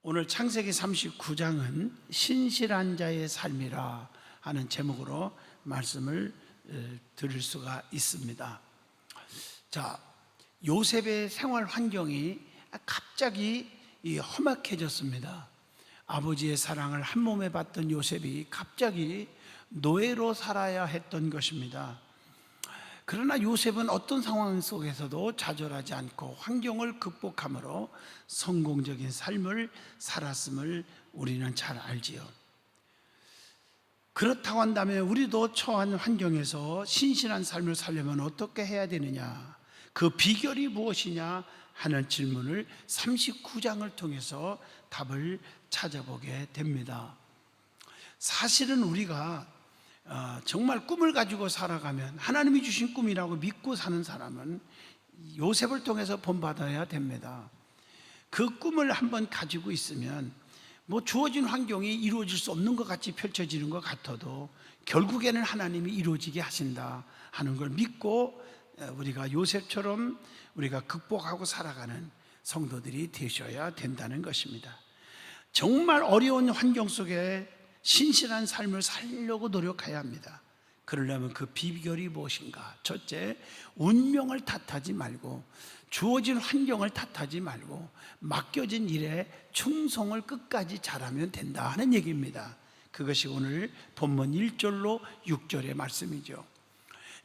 오늘 창세기 39장은 신실한 자의 삶이라 하는 제목으로 말씀을 드릴 수가 있습니다. 자, 요셉의 생활 환경이 갑자기 험악해졌습니다. 아버지의 사랑을 한 몸에 받던 요셉이 갑자기 노예로 살아야 했던 것입니다. 그러나 요셉은 어떤 상황 속에서도 좌절하지 않고 환경을 극복함으로 성공적인 삶을 살았음을 우리는 잘 알지요. 그렇다고 한다면 우리도 처한 환경에서 신실한 삶을 살려면 어떻게 해야 되느냐, 그 비결이 무엇이냐 하는 질문을 39장을 통해서 답을 찾아보게 됩니다. 사실은 우리가 정말 꿈을 가지고 살아가면 하나님이 주신 꿈이라고 믿고 사는 사람은 요셉을 통해서 본받아야 됩니다. 그 꿈을 한번 가지고 있으면 주어진 환경이 이루어질 수 없는 것 같이 펼쳐지는 것 같아도 결국에는 하나님이 이루어지게 하신다 하는 걸 믿고 우리가 요셉처럼 우리가 극복하고 살아가는 성도들이 되셔야 된다는 것입니다. 정말 어려운 환경 속에 신실한 삶을 살려고 노력해야 합니다. 그러려면 그 비결이 무엇인가? 첫째, 운명을 탓하지 말고 주어진 환경을 탓하지 말고 맡겨진 일에 충성을 끝까지 잘하면 된다 하는 얘기입니다. 그것이 오늘 본문 1절로 6절의 말씀이죠.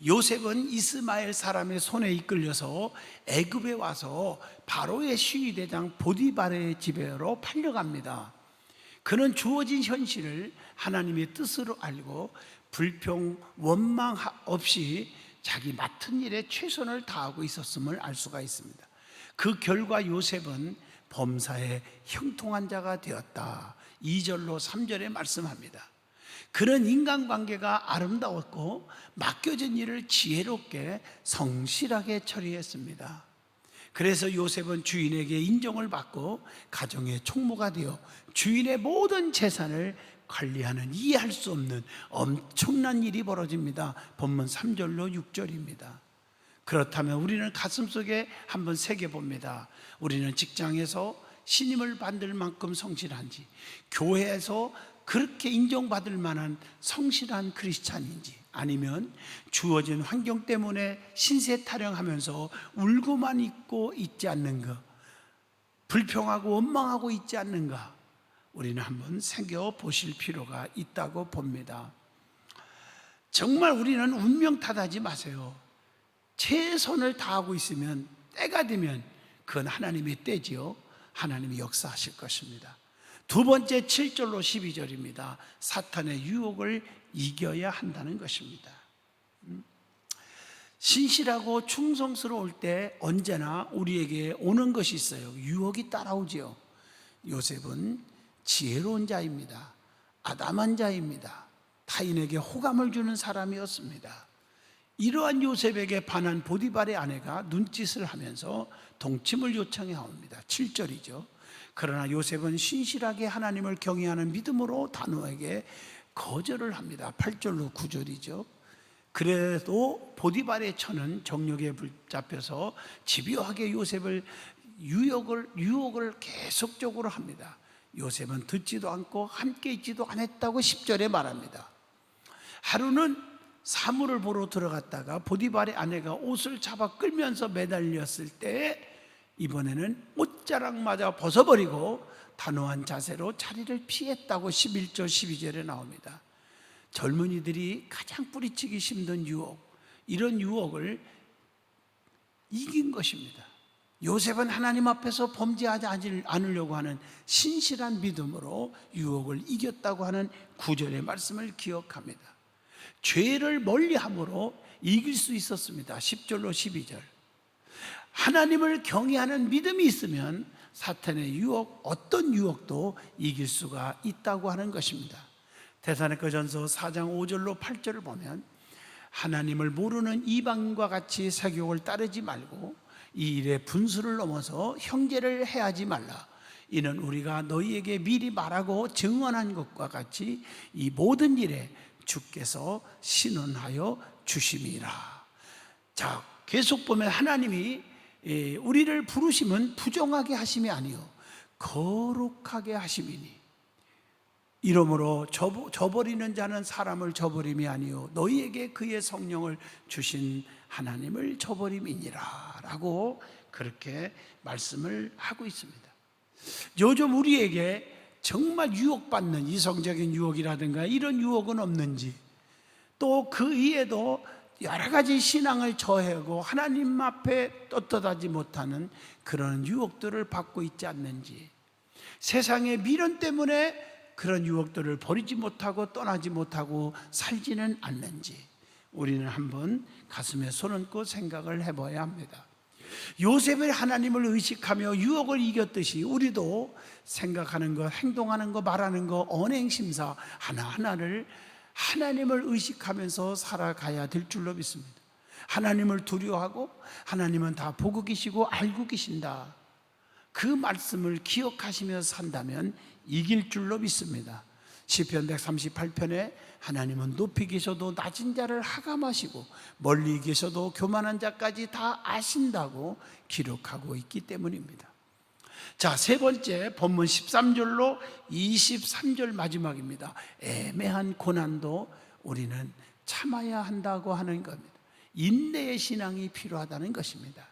요셉은 이스마엘 사람의 손에 이끌려서 애굽에 와서 바로의 시위대장 보디발의 집에로 팔려갑니다. 그는 주어진 현실을 하나님의 뜻으로 알고 불평, 원망 없이 자기 맡은 일에 최선을 다하고 있었음을 알 수가 있습니다. 그 결과 요셉은 범사에 형통한 자가 되었다. 2절로 3절에 말씀합니다. 그는 인간관계가 아름다웠고 맡겨진 일을 지혜롭게 성실하게 처리했습니다. 그래서 요셉은 주인에게 인정을 받고 가정의 총무가 되어 주인의 모든 재산을 관리하는 이해할 수 없는 엄청난 일이 벌어집니다. 본문 3절로 6절입니다. 그렇다면 우리는 가슴속에 한번 새겨봅니다. 우리는 직장에서 신임을 받을 만큼 성실한지, 교회에서 그렇게 인정받을 만한 성실한 크리스찬인지, 아니면 주어진 환경 때문에 신세 타령하면서 울고만 있고 있지 않는가, 불평하고 원망하고 있지 않는가, 우리는 한번 새겨보실 필요가 있다고 봅니다. 정말 우리는 운명 탓하지 마세요. 최선을 다하고 있으면 때가 되면 그건 하나님의 때지요. 하나님이 역사하실 것입니다. 두 번째 7절로 12절입니다. 사탄의 유혹을 이겨야 한다는 것입니다. 신실하고 충성스러울 때 언제나 우리에게 오는 것이 있어요. 유혹이 따라오지요. 요셉은 지혜로운 자입니다. 아담한 자입니다. 타인에게 호감을 주는 사람이었습니다. 이러한 요셉에게 반한 보디발의 아내가 눈짓을 하면서 동침을 요청해 옵니다. 7절이죠. 그러나 요셉은 신실하게 하나님을 경외하는 믿음으로 단호하게 거절을 합니다. 8절로 9절이죠. 그래도 보디발의 처는 정욕에 붙잡혀서 집요하게 요셉을 유혹을 계속적으로 합니다. 요셉은 듣지도 않고 함께 있지도 않았다고 10절에 말합니다. 하루는 사물을 보러 들어갔다가 보디발의 아내가 옷을 잡아 끌면서 매달렸을 때 이번에는 옷자락 맞아 벗어버리고 단호한 자세로 자리를 피했다고 11절 12절에 나옵니다. 젊은이들이 가장 뿌리치기 힘든 유혹, 이런 유혹을 이긴 것입니다. 요셉은 하나님 앞에서 범죄하지 않으려고 하는 신실한 믿음으로 유혹을 이겼다고 하는 9절의 말씀을 기억합니다. 죄를 멀리함으로 이길 수 있었습니다. 10절로 12절. 하나님을 경외하는 믿음이 있으면 사탄의 유혹, 어떤 유혹도 이길 수가 있다고 하는 것입니다. 데살로니가전서 4장 5절로 8절을 보면 하나님을 모르는 이방인과 같이 세욕을 따르지 말고 이 일의 분수를 넘어서 형제를 해하지 말라. 이는 우리가 너희에게 미리 말하고 증언한 것과 같이 이 모든 일에 주께서 신원하여 주심이라. 자, 계속 보면 하나님이 우리를 부르심은 부정하게 하심이 아니요 거룩하게 하심이니 이러므로 저버리는 자는 사람을 저버림이 아니요 너희에게 그의 성령을 주신 하나님을 저버림이니라 라고 그렇게 말씀을 하고 있습니다. 요즘 우리에게 정말 유혹받는 이성적인 유혹이라든가 이런 유혹은 없는지, 또 그 이에도 여러 가지 신앙을 저해하고 하나님 앞에 떳떳하지 못하는 그런 유혹들을 받고 있지 않는지, 세상의 미련 때문에 그런 유혹들을 버리지 못하고 떠나지 못하고 살지는 않는지 우리는 한번 가슴에 손 얹고 생각을 해봐야 합니다. 요셉이 하나님을 의식하며 유혹을 이겼듯이 우리도 생각하는 것, 행동하는 것, 말하는 것, 언행심사 하나하나를 하나님을 의식하면서 살아가야 될 줄로 믿습니다. 하나님을 두려워하고 하나님은 다 보고 계시고 알고 계신다, 그 말씀을 기억하시며 산다면 이길 줄로 믿습니다. 시편 138편에 하나님은 높이 계셔도 낮은 자를 하감하시고 멀리 계셔도 교만한 자까지 다 아신다고 기록하고 있기 때문입니다. 자, 세 번째 본문 13절로 23절 마지막입니다. 애매한 고난도 우리는 참아야 한다고 하는 겁니다. 인내의 신앙이 필요하다는 것입니다.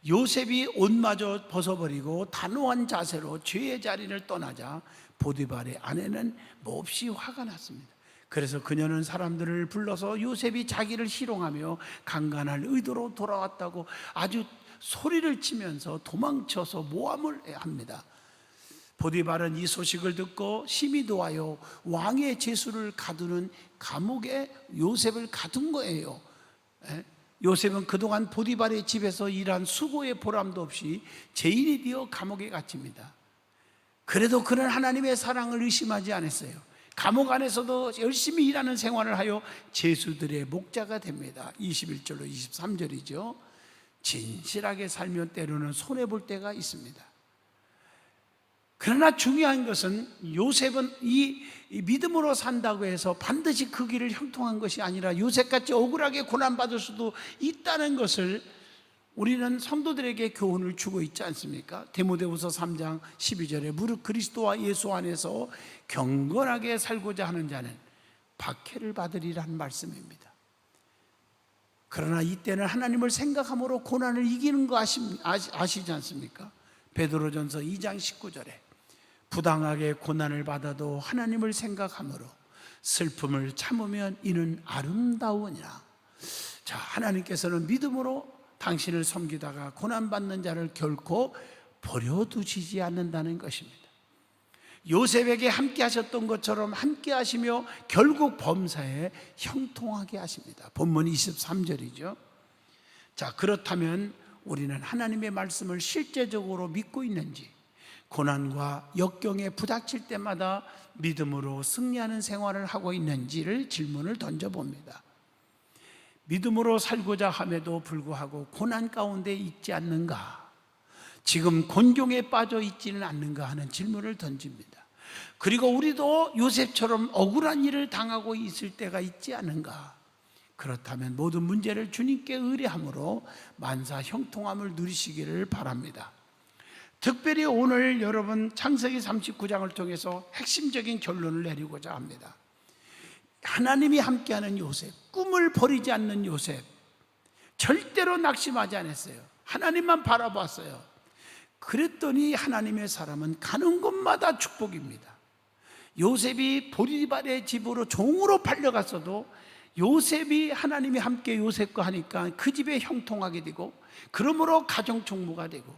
요셉이 옷마저 벗어버리고 단호한 자세로 죄의 자리를 떠나자 보디발의 아내는 몹시 화가 났습니다. 그래서 그녀는 사람들을 불러서 요셉이 자기를 희롱하며 강간할 의도로 돌아왔다고 아주 소리를 치면서 도망쳐서 모함을 합니다. 보디발은 이 소식을 듣고 심히 도하여 왕의 제수를 가두는 감옥에 요셉을 가둔 거예요. 요셉은 그동안 보디발의 집에서 일한 수고의 보람도 없이 죄인이 되어 감옥에 갇힙니다. 그래도 그는 하나님의 사랑을 의심하지 않았어요. 감옥 안에서도 열심히 일하는 생활을 하여 제수들의 목자가 됩니다. 21절로 23절이죠. 진실하게 살면 때로는 손해볼 때가 있습니다. 그러나 중요한 것은 요셉은 이 믿음으로 산다고 해서 반드시 그 길을 형통한 것이 아니라 요셉같이 억울하게 고난받을 수도 있다는 것을 우리는 성도들에게 교훈을 주고 있지 않습니까? 디모데후서 3장 12절에 무릇 그리스도와 예수 안에서 경건하게 살고자 하는 자는 박해를 받으리라는 말씀입니다. 그러나 이때는 하나님을 생각함으로 고난을 이기는 거 아시지 않습니까? 베드로전서 2장 19절에 부당하게 고난을 받아도 하나님을 생각함으로 슬픔을 참으면 이는 아름다우니라. 자, 하나님께서는 믿음으로 당신을 섬기다가 고난받는 자를 결코 버려두시지 않는다는 것입니다. 요셉에게 함께 하셨던 것처럼 함께 하시며 결국 범사에 형통하게 하십니다. 본문 23절이죠. 자, 그렇다면 우리는 하나님의 말씀을 실제적으로 믿고 있는지, 고난과 역경에 부닥칠 때마다 믿음으로 승리하는 생활을 하고 있는지를 질문을 던져봅니다. 믿음으로 살고자 함에도 불구하고 고난 가운데 있지 않는가? 지금 곤경에 빠져 있지는 않는가 하는 질문을 던집니다. 그리고 우리도 요셉처럼 억울한 일을 당하고 있을 때가 있지 않은가? 그렇다면 모든 문제를 주님께 의뢰함으로 만사 형통함을 누리시기를 바랍니다. 특별히 오늘 여러분 창세기 39장을 통해서 핵심적인 결론을 내리고자 합니다. 하나님이 함께하는 요셉, 꿈을 버리지 않는 요셉, 절대로 낙심하지 않았어요. 하나님만 바라봤어요. 그랬더니 하나님의 사람은 가는 곳마다 축복입니다. 요셉이 보디발의 집으로 종으로 팔려갔어도 요셉이 하나님이 함께 요셉과 하니까 그 집에 형통하게 되고, 그러므로 가정 총무가 되고,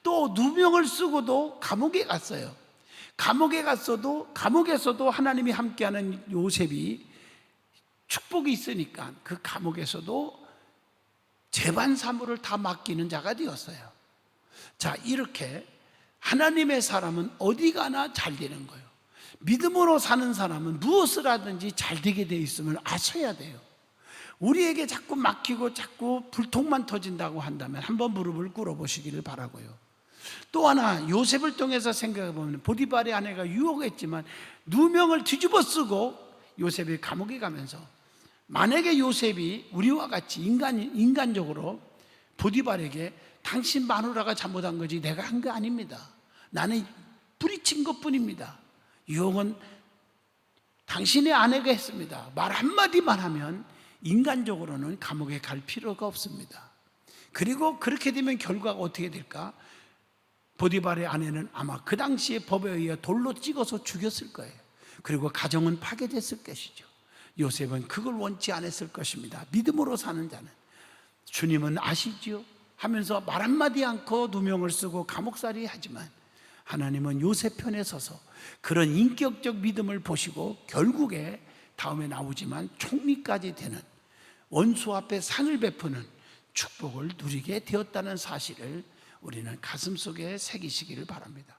또 누명을 쓰고도 감옥에 갔어요. 감옥에 갔어도 감옥에서도 하나님이 함께하는 요셉이 축복이 있으니까 그 감옥에서도 재반 사무를 다 맡기는 자가 되었어요. 자, 이렇게 하나님의 사람은 어디 가나 잘 되는 거예요. 믿음으로 사는 사람은 무엇을 하든지 잘 되게 되어 있음을 아셔야 돼요. 우리에게 자꾸 막히고 자꾸 불통만 터진다고 한다면 한번 무릎을 꿇어보시기를 바라고요. 또 하나, 요셉을 통해서 생각해 보면 보디발의 아내가 유혹했지만 누명을 뒤집어 쓰고 요셉이 감옥에 가면서, 만약에 요셉이 우리와 같이 인간적으로 보디발에게 당신 마누라가 잘못한 거지 내가 한 거 아닙니다, 나는 부딪힌 것뿐입니다. 유혹은 당신의 아내가 했습니다. 말 한마디만 하면 인간적으로는 감옥에 갈 필요가 없습니다. 그리고 그렇게 되면 결과가 어떻게 될까? 보디발의 아내는 아마 그 당시에 법에 의해 돌로 찍어서 죽였을 거예요. 그리고 가정은 파괴됐을 것이죠. 요셉은 그걸 원치 않았을 것입니다. 믿음으로 사는 자는 주님은 아시지요? 하면서 말 한마디 않고 누명을 쓰고 감옥살이 하지만 하나님은 요셉 편에 서서 그런 인격적 믿음을 보시고 결국에 다음에 나오지만 총리까지 되는, 원수 앞에 상을 베푸는 축복을 누리게 되었다는 사실을 우리는 가슴속에 새기시기를 바랍니다.